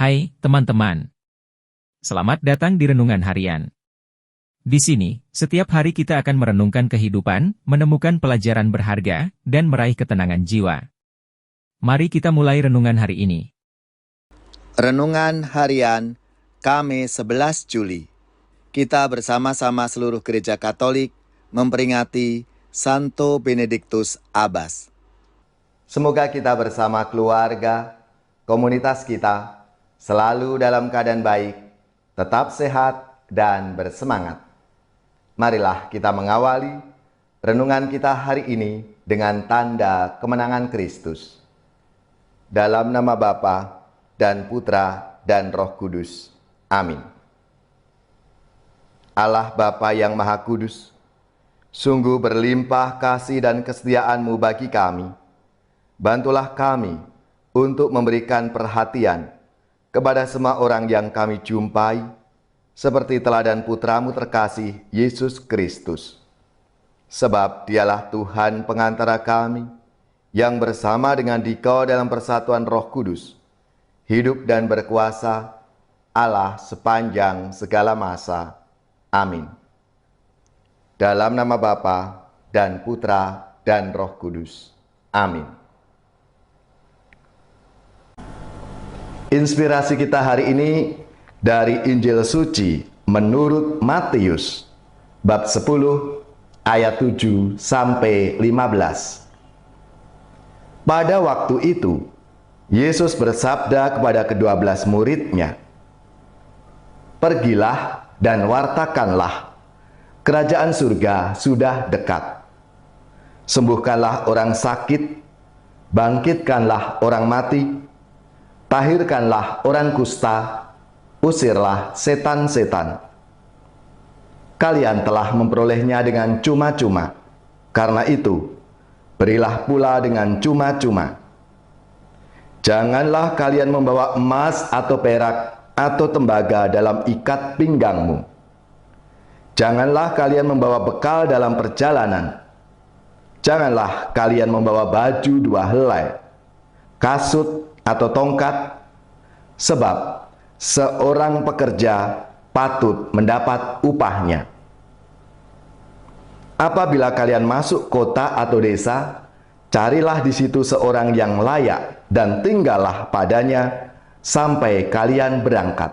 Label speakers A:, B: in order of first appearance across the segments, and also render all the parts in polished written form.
A: Hai, teman-teman. Selamat datang di Renungan Harian. Di sini, setiap hari kita akan merenungkan kehidupan, menemukan pelajaran berharga, dan meraih ketenangan jiwa. Mari kita mulai renungan hari ini.
B: Renungan Harian, Kamis 11 Juli. Kita bersama-sama seluruh gereja Katolik memperingati Santo Benediktus Abbas. Semoga kita bersama keluarga, komunitas kita, selalu dalam keadaan baik, tetap sehat dan bersemangat. Marilah kita mengawali renungan kita hari ini dengan tanda kemenangan Kristus. Dalam nama Bapa dan Putra dan Roh Kudus. Amin. Allah Bapa yang Maha Kudus, sungguh berlimpah kasih dan kesetiaan-Mu bagi kami. Bantulah kami untuk memberikan perhatian kepada semua orang yang kami jumpai, seperti teladan Putra-Mu terkasih, Yesus Kristus. Sebab Dialah Tuhan pengantara kami, yang bersama dengan Dikau dalam persatuan Roh Kudus, hidup dan berkuasa, Allah sepanjang segala masa. Amin. Dalam nama Bapa dan Putra dan Roh Kudus. Amin. Inspirasi kita hari ini dari Injil Suci menurut Matius, bab 10, ayat 7 sampai 15. Pada waktu itu, Yesus bersabda kepada ke-12 murid-Nya, "Pergilah dan wartakanlah, kerajaan surga sudah dekat. Sembuhkanlah orang sakit, bangkitkanlah orang mati, tahirkanlah orang kusta, usirlah setan-setan. Kalian telah memperolehnya dengan cuma-cuma, karena itu, berilah pula dengan cuma-cuma. Janganlah kalian membawa emas atau perak atau tembaga dalam ikat pinggangmu. Janganlah kalian membawa bekal dalam perjalanan. Janganlah kalian membawa baju 2 helai, kasut atau tongkat, sebab seorang pekerja patut mendapat upahnya. Apabila kalian masuk kota atau desa, carilah di situ seorang yang layak dan tinggallah padanya sampai kalian berangkat.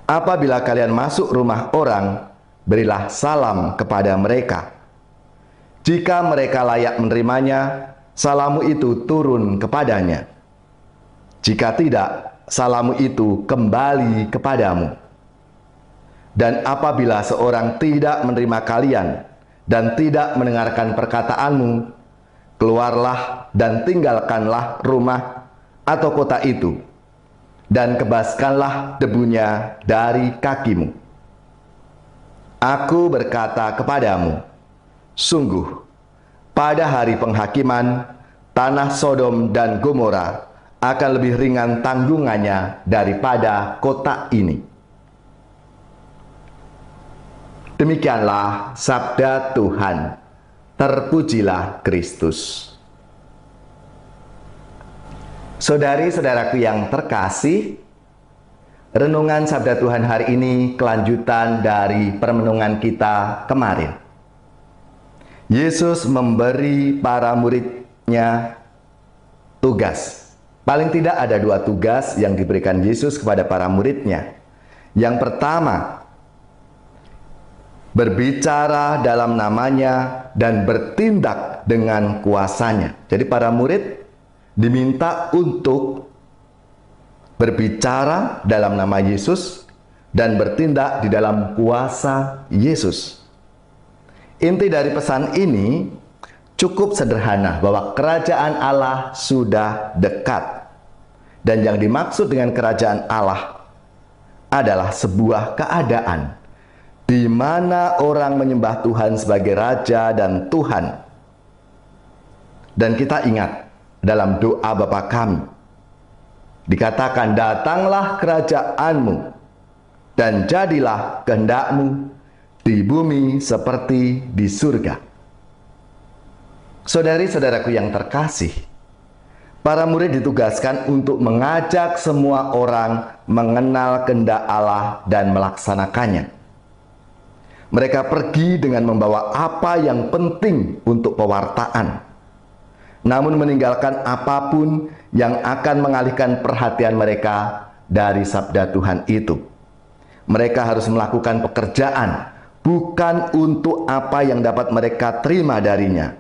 B: Apabila kalian masuk rumah orang, berilah salam kepada mereka. Jika mereka layak menerimanya, salamu itu turun kepadanya. Jika tidak, salamu itu kembali kepadamu. Dan apabila seorang tidak menerima kalian dan tidak mendengarkan perkataanmu, keluarlah dan tinggalkanlah rumah atau kota itu, dan kebaskanlah debunya dari kakimu. Aku berkata kepadamu, sungguh, pada hari penghakiman, tanah Sodom dan Gomora akan lebih ringan tanggungannya daripada kota ini. Demikianlah sabda Tuhan. Terpujilah Kristus. Saudari-saudaraku yang terkasih, renungan sabda Tuhan hari ini kelanjutan dari permenungan kita kemarin. Yesus memberi para murid-Nya tugas. Paling tidak ada 2 tugas yang diberikan Yesus kepada para murid-Nya. Yang pertama, berbicara dalam namanya dan bertindak dengan kuasanya. Jadi para murid diminta untuk berbicara dalam nama Yesus dan bertindak di dalam kuasa Yesus. Inti dari pesan ini cukup sederhana, bahwa kerajaan Allah sudah dekat. Dan yang dimaksud dengan kerajaan Allah adalah sebuah keadaan di mana orang menyembah Tuhan sebagai Raja dan Tuhan. Dan kita ingat dalam doa Bapa kami, dikatakan, datanglah kerajaanmu dan jadilah kehendak-Mu di bumi seperti di surga. Saudari-saudaraku yang terkasih, Para murid ditugaskan untuk mengajak semua orang mengenal kehendak Allah dan melaksanakannya. Mereka pergi dengan membawa apa yang penting untuk pewartaan, namun meninggalkan apapun yang akan mengalihkan perhatian mereka dari sabda Tuhan itu. Mereka harus melakukan pekerjaan bukan untuk apa yang dapat mereka terima darinya,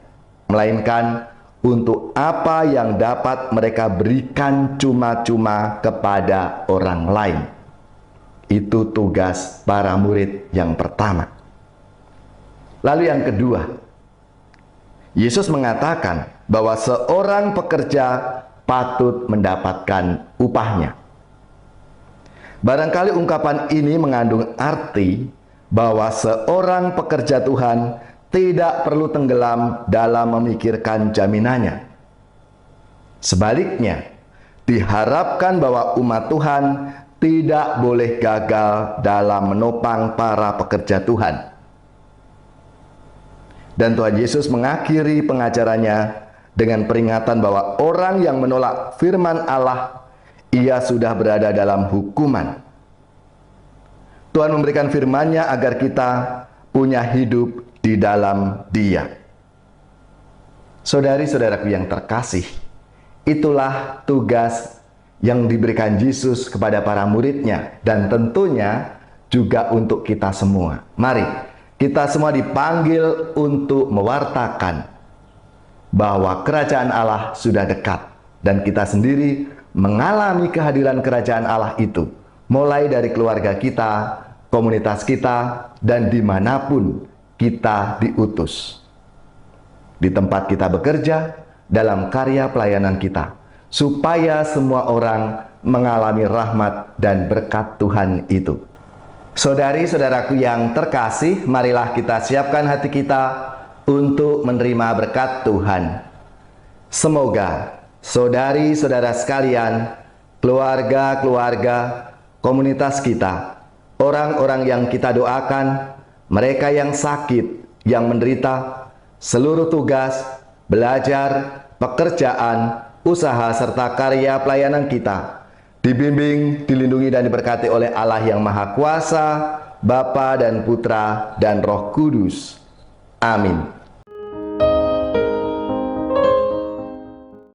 B: melainkan untuk apa yang dapat mereka berikan cuma-cuma kepada orang lain. Itu tugas para murid yang pertama. Lalu yang kedua, Yesus mengatakan bahwa seorang pekerja patut mendapatkan upahnya. Barangkali ungkapan ini mengandung arti bahwa seorang pekerja Tuhan tidak perlu tenggelam dalam memikirkan jaminannya. Sebaliknya, diharapkan bahwa umat Tuhan tidak boleh gagal dalam menopang para pekerja Tuhan. Dan Tuhan Yesus mengakhiri pengajarannya dengan peringatan bahwa orang yang menolak firman Allah, ia sudah berada dalam hukuman. Tuhan memberikan firman-Nya agar kita punya hidup di dalam Dia. Saudari-saudaraku yang terkasih, itulah tugas yang diberikan Yesus kepada para murid-Nya, dan tentunya juga untuk kita semua. Mari kita semua dipanggil untuk mewartakan bahwa kerajaan Allah sudah dekat, dan kita sendiri mengalami kehadiran kerajaan Allah itu, mulai dari keluarga kita, komunitas kita, dan dimanapun kita diutus. Di tempat kita bekerja, dalam karya pelayanan kita, supaya semua orang mengalami rahmat dan berkat Tuhan itu. Saudari-saudaraku yang terkasih, marilah kita siapkan hati kita untuk menerima berkat Tuhan. Semoga saudari-saudara sekalian, keluarga-keluarga, komunitas kita, orang-orang yang kita doakan, mereka yang sakit, yang menderita, seluruh tugas, belajar, pekerjaan, usaha, serta karya pelayanan kita dibimbing, dilindungi, dan diberkati oleh Allah yang Maha Kuasa, Bapa dan Putra dan Roh Kudus. Amin.